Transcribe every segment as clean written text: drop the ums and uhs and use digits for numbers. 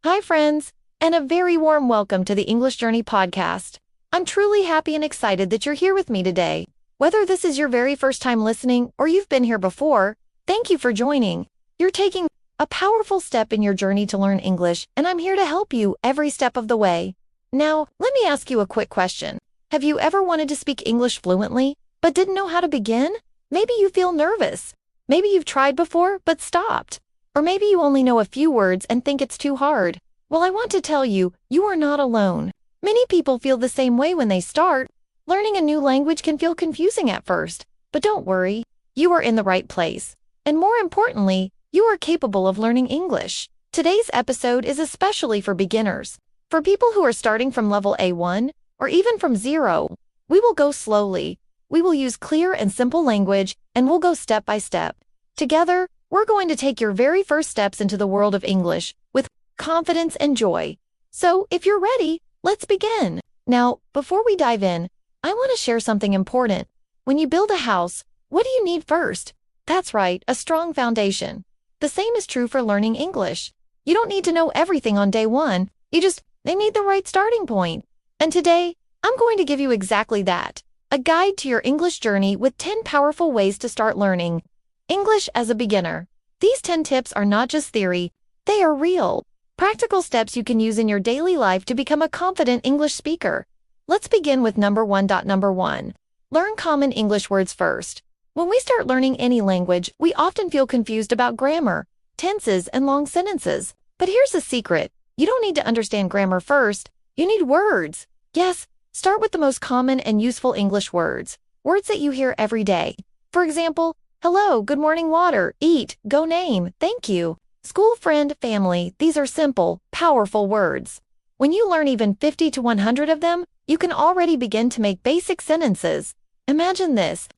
Hi, friends, and a very warm welcome to the English Journey podcast. I'm truly happy and excited that you're here with me today. Whether this is your very first time listening or you've been here before, thank you for joining. You're taking a powerful step in your journey to learn English, and I'm here to help you every step of the way. Now, let me ask you a quick question. Have you ever wanted to speak English fluently, but didn't know how to begin? Maybe you feel nervous. Maybe you've tried before, but stopped. Or maybe you only know a few words and think it's too hard. Well, I want to tell you, you are not alone. Many people feel the same way when they start. Learning a new language can feel confusing at first, but don't worry, you are in the right place. And more importantly, you are capable of learning English. Today's episode is especially for beginners. For people who are starting from level A1 or even from 0, we will go slowly. We will use clear and simple language, and we'll go step by step. Together, we're going to take your very first steps into the world of English with confidence and joy. So, if you're ready, let's begin. Now, before we dive in, I want to share something important. When you build a house, what do you need first? That's right, a strong foundation. The same is true for learning English. You don't need to know everything on day one. They need the right starting point. And today, I'm going to give you exactly that. A guide to your English journey with 10 powerful ways to start learning English as a beginner. These 10 tips are not just theory, they are real, practical steps you can use in your daily life to become a confident English speaker. Let's begin with number one. Learn common English words first. When we start learning any language, we often feel confused about grammar, tenses, and long sentences. But here's the secret. You don't need to understand grammar first. You need words. Yes, start with the most common and useful English words. Words that you hear every day. For example, hello, good morning, water, eat, go name, thank you, school, friend, family. These are simple, powerful words. When you learn even 50 to 100 of them, you can already begin to make basic sentences. Imagine this.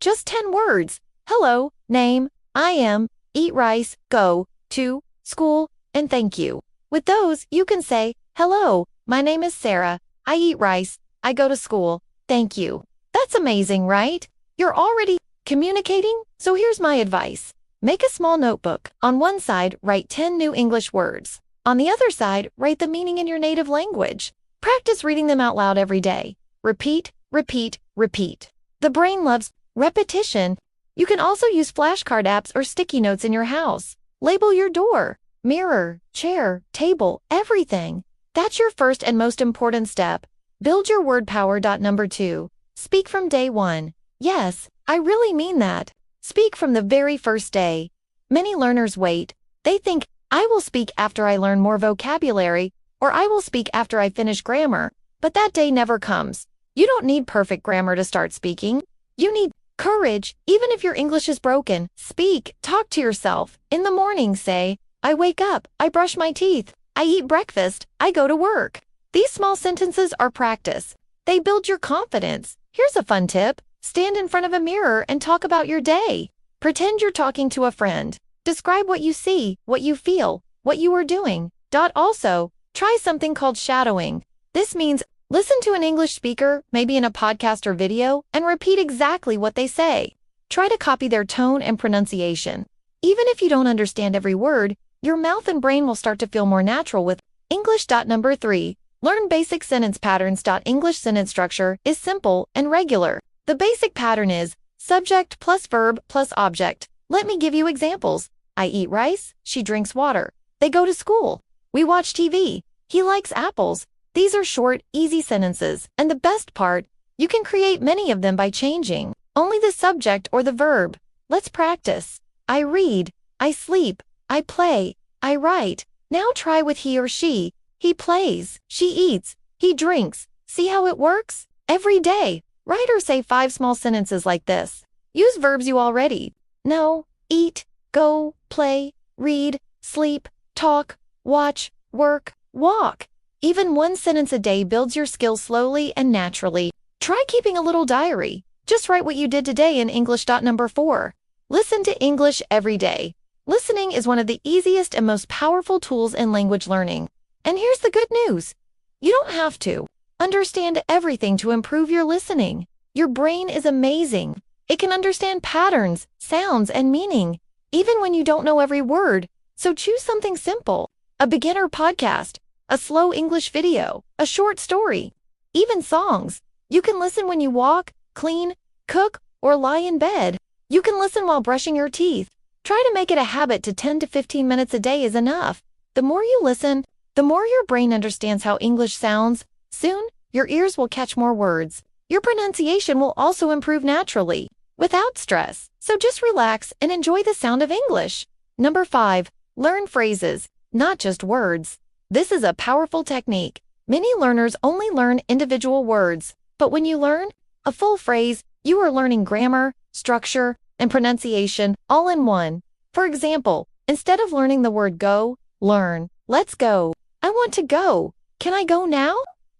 Just 10 words. Hello, name, I am, eat rice, go, to, school, and thank you. With those, you can say, hello, my name is Sarah, I eat rice, I go to school, thank you. That's amazing, right? You're already communicating? So here's my advice. Make a small notebook. On one side, write 10 new English words. On the other side, write the meaning in your native language. Practice reading them out loud every day. Repeat, repeat, repeat. The brain loves repetition. You can also use flashcard apps or sticky notes in your house. Label your door, mirror, chair, table, everything. That's your first and most important step. Build your word power. Number 2. Speak from day one. Yes, I really mean that. Speak from the very first day. Many learners wait. They think, I will speak after I learn more vocabulary, or I will speak after I finish grammar. But that day never comes. You don't need perfect grammar to start speaking. You need courage. Even if your English is broken, speak, talk to yourself. In the morning, say, I wake up, I brush my teeth, I eat breakfast, I go to work. These small sentences are practice. They build your confidence. Here's a fun tip. Stand in front of a mirror and talk about your day. Pretend you're talking to a friend. Describe what you see, what you feel, what you are doing. Also, try something called shadowing. This means listen to an English speaker, maybe in a podcast or video, and repeat exactly what they say. Try to copy their tone and pronunciation. Even if you don't understand every word, your mouth and brain will start to feel more natural with English. Number 3. Learn basic sentence patterns. English sentence structure is simple and regular. The basic pattern is subject plus verb plus object. Let me give you examples. I eat rice, she drinks water. They go to school. We watch TV. He likes apples. These are short, easy sentences, and the best part, you can create many of them by changing only the subject or the verb. Let's practice. I read, I sleep, I play, I write. Now try with he or she. He plays, she eats, he drinks. See how it works? Every day, write or say 5 small sentences like this. Use verbs you already know: eat, go, play, read, sleep, talk, watch, work, walk. Even one sentence a day builds your skills slowly and naturally. Try keeping a little diary. Just write what you did today in English. Number 4. Listen to English every day. Listening is one of the easiest and most powerful tools in language learning. And here's the good news. You don't have to understand everything to improve your listening. Your brain is amazing. It can understand patterns, sounds, and meaning, even when you don't know every word. So choose something simple. a beginner podcast, a slow English video, a short story, even songs. You can listen when you walk, clean, cook, or lie in bed. You can listen while brushing your teeth. Try to make it a habit to 10 to 15 minutes a day is enough. The more you listen, the more your brain understands how English sounds. Soon, your ears will catch more words. Your pronunciation will also improve naturally, without stress. So just relax and enjoy the sound of English. Number 5. Learn phrases, not just words. This is a powerful technique. Many learners only learn individual words, but when you learn a full phrase, you are learning grammar, structure, and pronunciation all in one. For example, instead of learning the word go, learn, let's go. I want to go. Can I go now?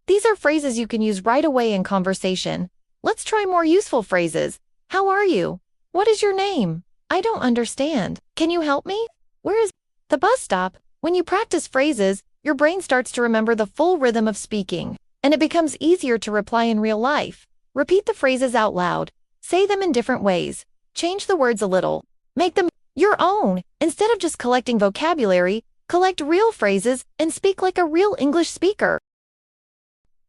These are phrases you can use right away in conversation. Let's try more useful phrases. How are you? What is your name? I don't understand. Can you help me? Where is the bus stop? When you practice phrases, your brain starts to remember the full rhythm of speaking, and it becomes easier to reply in real life. Repeat the phrases out loud. Say them in different ways. Change the words a little. Make them your own. Instead of just collecting vocabulary, collect real phrases and speak like a real English speaker.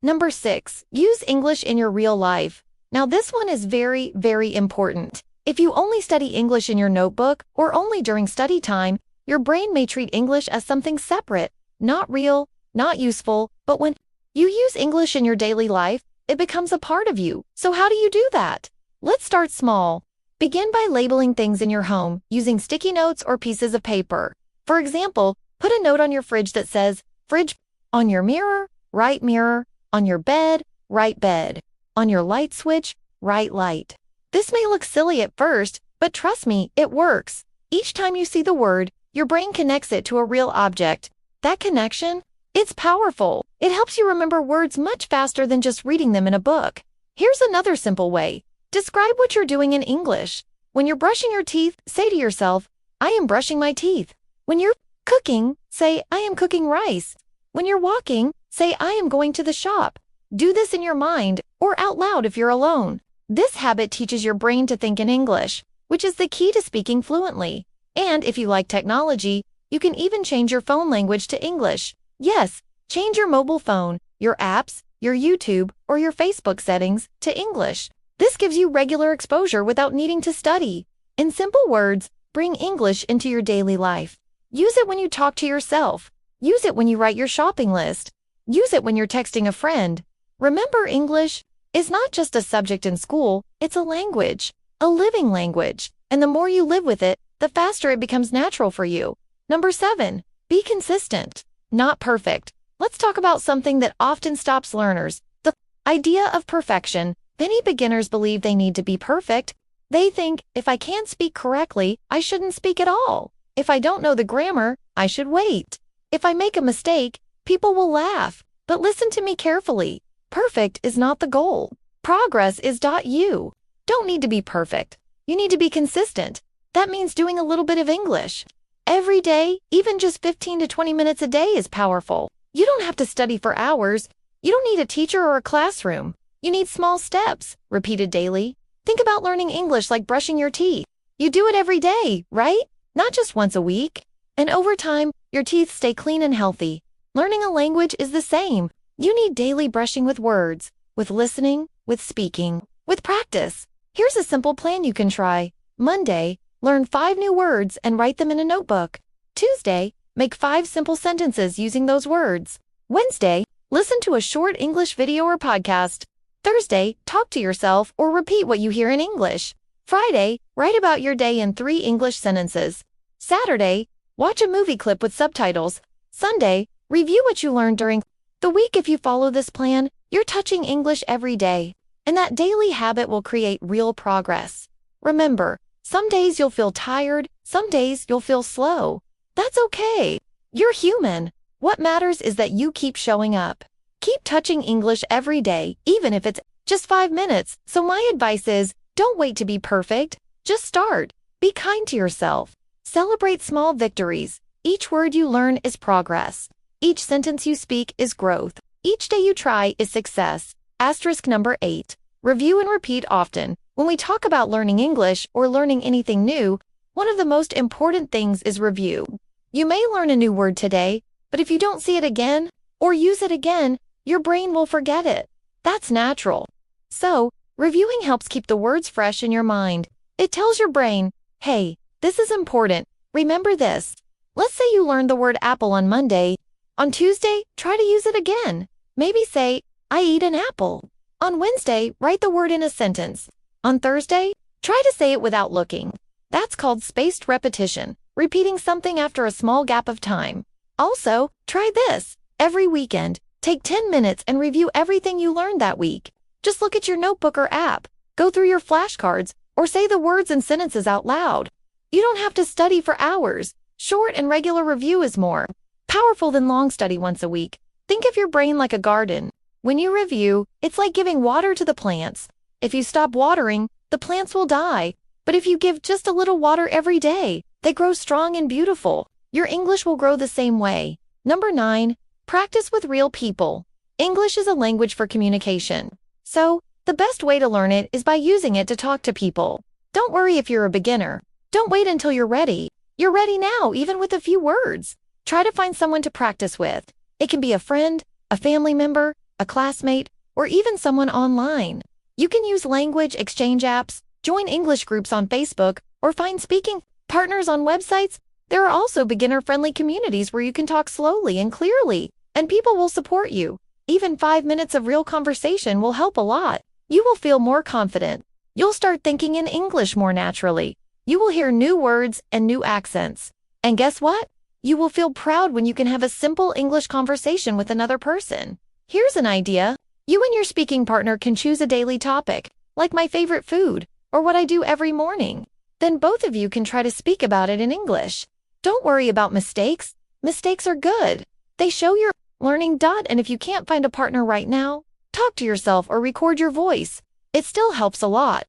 Number 6. Use English in your real life. Now this one is very, very important. If you only study English in your notebook or only during study time, your brain may treat English as something separate, not real, not useful, but when you use English in your daily life, it becomes a part of you. So how do you do that? Let's start small. Begin by labeling things in your home using sticky notes or pieces of paper. For example, put a note on your fridge that says, fridge. On your mirror, write mirror. On your bed, write bed. On your light switch, write light. This may look silly at first, but trust me, it works. Each time you see the word, your brain connects it to a real object. That connection, it's powerful. It helps you remember words much faster than just reading them in a book. Here's another simple way. Describe what you're doing in English. When you're brushing your teeth, say to yourself, I am brushing my teeth. When you're cooking, say, I am cooking rice. When you're walking, say, I am going to the shop. Do this in your mind or out loud if you're alone. This habit teaches your brain to think in English, which is the key to speaking fluently. And if you like technology, you can even change your phone language to English. Yes, change your mobile phone, your apps, your YouTube, or your Facebook settings to English. This gives you regular exposure without needing to study. In simple words, bring English into your daily life. Use it when you talk to yourself. Use it when you write your shopping list. Use it when you're texting a friend. Remember, English is not just a subject in school, it's a language, a living language. And the more you live with it, the faster it becomes natural for you. Number 7, be consistent, not perfect. Let's talk about something that often stops learners, the idea of perfection. Many beginners believe they need to be perfect. They think, if I can't speak correctly, I shouldn't speak at all. If I don't know the grammar, I should wait. If I make a mistake, people will laugh. But listen to me carefully. Perfect is not the goal. Progress is .you. Don't need to be perfect. You need to be consistent. That means doing a little bit of English. Every day, even just 15 to 20 minutes a day is powerful. You don't have to study for hours. You don't need a teacher or a classroom. You need small steps, repeated daily. Think about learning English like brushing your teeth. You do it every day, right? Not just once a week. And over time, your teeth stay clean and healthy. Learning a language is the same. You need daily brushing with words, with listening, with speaking, with practice. Here's a simple plan you can try. Monday, learn 5 new words and write them in a notebook. Tuesday, make 5 simple sentences using those words. Wednesday, listen to a short English video or podcast. Thursday, talk to yourself or repeat what you hear in English. Friday, write about your day in 3 English sentences. Saturday, watch a movie clip with subtitles. Sunday, review what you learned during the week. If you follow this plan, you're touching English every day, and that daily habit will create real progress. Remember, some days you'll feel tired, some days you'll feel slow. That's okay. You're human. What matters is that you keep showing up. Keep touching English every day, even if it's just 5 minutes. So my advice is, don't wait to be perfect. Just start. Be kind to yourself. Celebrate small victories. Each word you learn is progress. Each sentence you speak is growth. Each day you try is success. Asterisk number 8. Review and repeat often. When we talk about learning English or learning anything new, one of the most important things is review. You may learn a new word today, But if you don't see it again, or use it again, your brain will forget it. That's natural. So, reviewing helps keep the words fresh in your mind. It tells your brain, hey, this is important. Remember this. Let's say you learned the word apple on Monday. On Tuesday, try to use it again. Maybe say, I eat an apple. On Wednesday, write the word in a sentence. On Thursday, try to say it without looking. That's called spaced repetition, repeating something after a small gap of time. Also, try this. Every weekend, take 10 minutes and review everything you learned that week. Just look at your notebook or app, go through your flashcards, or say the words and sentences out loud. You don't have to study for hours. Short and regular review is more powerful than long study once a week. Think of your brain like a garden. When you review, it's like giving water to the plants. If you stop watering, the plants will die. But if you give just a little water every day, they grow strong and beautiful. Your English will grow the same way. Number 9, practice with real people. English is a language for communication. So, the best way to learn it is by using it to talk to people. Don't worry if you're a beginner. Don't wait until you're ready. You're ready now, even with a few words. Try to find someone to practice with. It can be a friend, a family member, a classmate, or even someone online. You can use language exchange apps, join English groups on Facebook, or find speaking partners on websites. There are also beginner-friendly communities where you can talk slowly and clearly, and people will support you. Even 5 minutes of real conversation will help a lot. You will feel more confident. You'll start thinking in English more naturally. You will hear new words and new accents. And guess what? You will feel proud when you can have a simple English conversation with another person. Here's an idea. You and your speaking partner can choose a daily topic, like my favorite food, or what I do every morning. Then both of you can try to speak about it in English. Don't worry about mistakes. Mistakes are good. They show you're learning. And if you can't find a partner right now, talk to yourself or record your voice. It still helps a lot.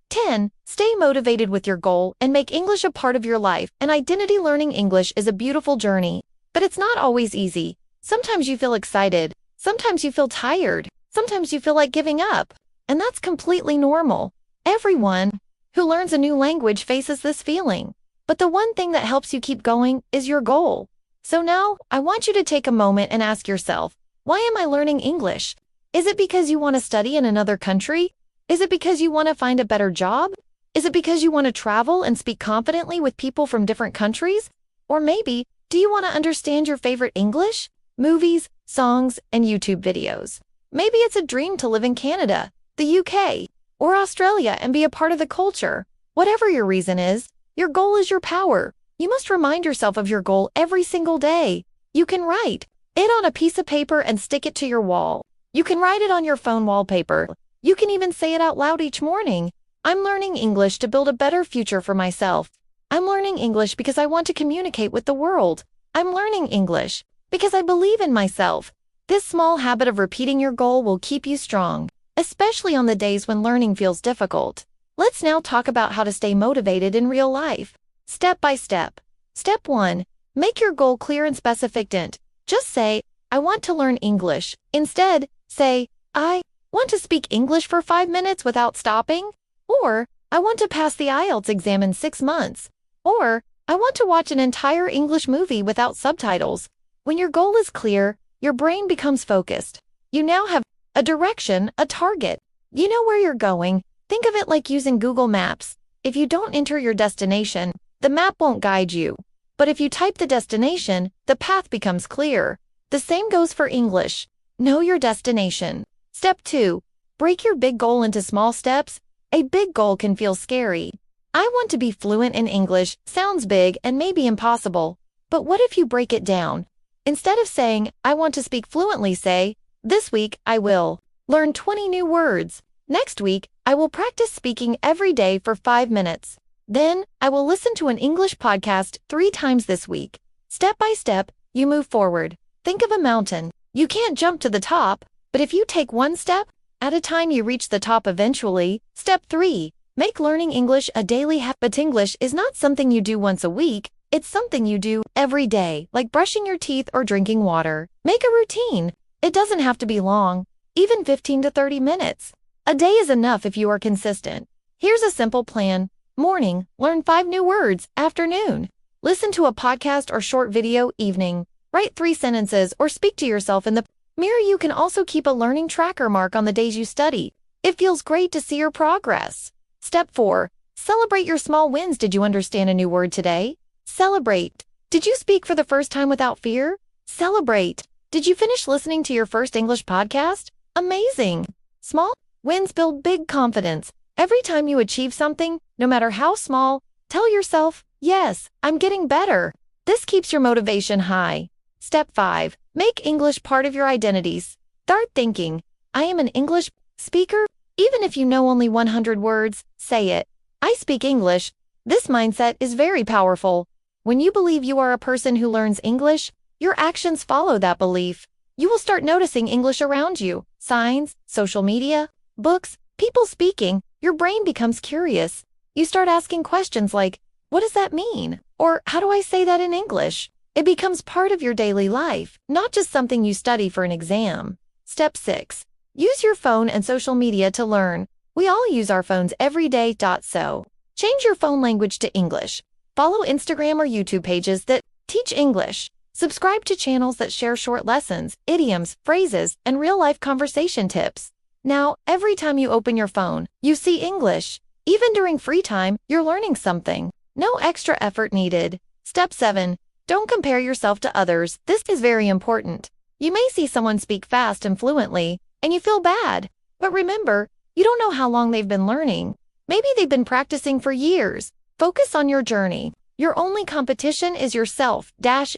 10. Stay motivated with your goal and make English a part of your life. An identity. Learning English is a beautiful journey, but it's not always easy. Sometimes you feel excited. Sometimes you feel tired. Sometimes you feel like giving up. And that's completely normal. Everyone who learns a new language faces this feeling. But the one thing that helps you keep going is your goal. So now, I want you to take a moment and ask yourself, why am I learning English? Is it because you want to study in another country? Is it because you want to find a better job? Is it because you want to travel and speak confidently with people from different countries? Or maybe, do you want to understand your favorite English, movies, songs, and YouTube videos? Maybe it's a dream to live in Canada, the UK, or Australia and be a part of the culture. Whatever your reason is, your goal is your power. You must remind yourself of your goal every single day. You can write it on a piece of paper and stick it to your wall. You can write it on your phone wallpaper. You can even say it out loud each morning. I'm learning English to build a better future for myself. I'm learning English because I want to communicate with the world. I'm learning English because I believe in myself. This small habit of repeating your goal will keep you strong, especially on the days when learning feels difficult. Let's now talk about how to stay motivated in real life. Step by step. Step 1. Make your goal clear and specific. Don't just say, I want to learn English. Instead, say, I want to speak English for 5 minutes without stopping. Or, I want to pass the IELTS exam in 6 months. Or, I want to watch an entire English movie without subtitles. When your goal is clear, your brain becomes focused. You now have a direction, a target. You know where you're going. Think of it like using Google Maps. If you don't enter your destination, the map won't guide you. But if you type the destination, the path becomes clear. The same goes for English. Know your destination. Step 2. Break your big goal into small steps. A big goal can feel scary. I want to be fluent in English sounds big and maybe impossible. But what if you break it down? Instead of saying, I want to speak fluently, say, this week I will learn 20 new words. Next week, I will practice speaking every day for 5 minutes. Then, I will listen to an English podcast 3 times this week. Step by step, you move forward. Think of a mountain. You can't jump to the top, but if you take 1 step at a time, you reach the top eventually. Step 3. Make learning English a daily habit. But English is not something you do once a week. It's something you do every day, like brushing your teeth or drinking water. Make a routine. It doesn't have to be long, even 15 to 30 minutes. A day is enough if you are consistent. Here's a simple plan. Morning, learn 5 new words. Afternoon, listen to a podcast or short video. Evening, Write 3 sentences or speak to yourself in the mirror. You can also keep a learning tracker mark on the days you study. It feels great to see your progress. Step 4. Celebrate your small wins. Did you understand a new word today? Celebrate. Did you speak for the first time without fear? Celebrate. Did you finish listening to your first English podcast? Amazing. Small wins build big confidence. Every time you achieve something, no matter how small, tell yourself, yes, I'm getting better. This keeps your motivation high. Step 5. Make English part of your identities. Start thinking, I am an English speaker. Even if you know only 100 words, say it. I speak English. This mindset is very powerful. When you believe you are a person who learns English, your actions follow that belief. You will start noticing English around you, signs, social media, books, people speaking. Your brain becomes curious. You start asking questions like, what does that mean? Or how do I say that in English? It becomes part of your daily life, not just something you study for an exam. Step 6. Use your phone and social media to learn. We all use our phones every day. So, change your phone language to English. Follow Instagram or YouTube pages that teach English. Subscribe to channels that share short lessons, idioms, phrases, and real-life conversation tips. Now, every time you open your phone, you see English. Even during free time, you're learning something. No extra effort needed. Step 7. Don't compare yourself to others. This is very important. You may see someone speak fast and fluently, and you feel bad. But remember, you don't know how long they've been learning. Maybe they've been practicing for years. Focus on your journey. Your only competition is yourself.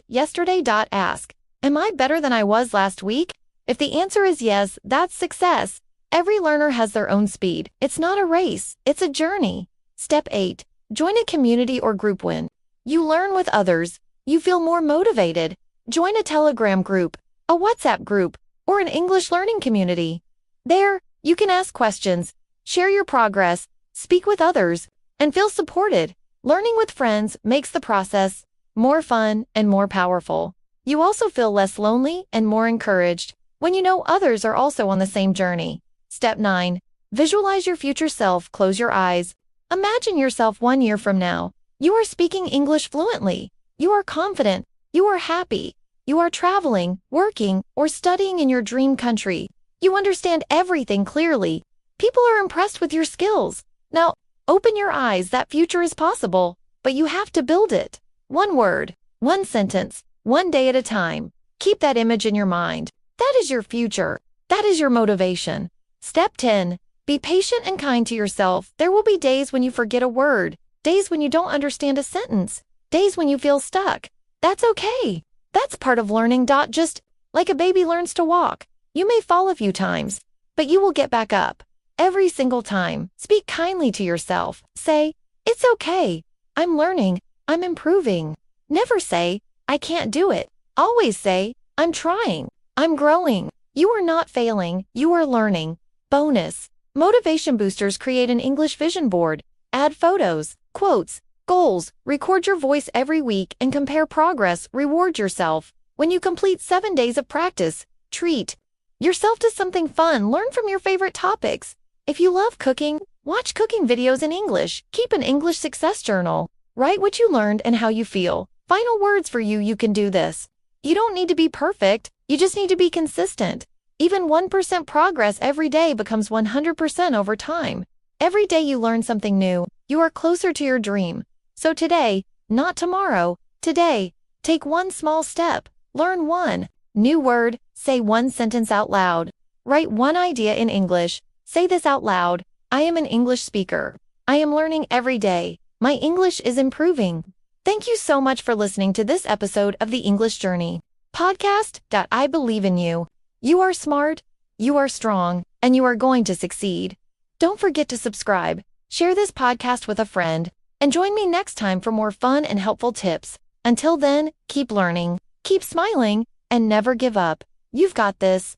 Yesterday. Ask, am I better than I was last week? If the answer is yes, that's success. Every learner has their own speed. It's not a race, it's a journey. Step 8. Join a community or group. When you learn with others, you feel more motivated. Join a Telegram group, a WhatsApp group, or an English learning community. There, you can ask questions, share your progress, speak with others, and feel supported. Learning with friends makes the process more fun and more powerful. You also feel less lonely and more encouraged when you know others are also on the same journey. Step 9. Visualize your future self. Close your eyes. Imagine yourself 1 year from now. You are speaking English fluently. You are confident. You are happy. You are traveling, working, or studying in your dream country. You understand everything clearly. People are impressed with your skills. Now, open your eyes. That future is possible, but you have to build it. 1 word, 1 sentence, 1 day at a time. Keep that image in your mind. That is your future. That is your motivation. Step 10. Be patient and kind to yourself. There will be days when you forget a word, days when you don't understand a sentence, days when you feel stuck. That's okay. That's part of learning. Just like a baby learns to walk. You may fall a few times, but you will get back up. Every single time, speak kindly to yourself. Say, it's okay. I'm learning. I'm improving. Never say, I can't do it. Always say, I'm trying. I'm growing. You are not failing. You are learning. Bonus. Motivation boosters. Create an English vision board. Add photos, quotes, goals. Record your voice every week and compare progress. Reward yourself. When you complete 7 days of practice, treat yourself to something fun. Learn from your favorite topics. If you love cooking, watch cooking videos in English. Keep an English success journal. Write what you learned and how you feel. Final words for you. You can do this. You don't need to be perfect. You just need to be consistent. Even 1% progress every day becomes 100% over time. Every day you learn something new, you are closer to your dream. So today, not tomorrow, today, take 1 small step. Learn 1 new word. Say 1 sentence out loud. Write 1 idea in English. Say this out loud. I am an English speaker. I am learning every day. My English is improving. Thank you so much for listening to this episode of the English Journey podcast. I believe in you. You are smart, you are strong, and you are going to succeed. Don't forget to subscribe, share this podcast with a friend, and join me next time for more fun and helpful tips. Until then, keep learning, keep smiling, and never give up. You've got this.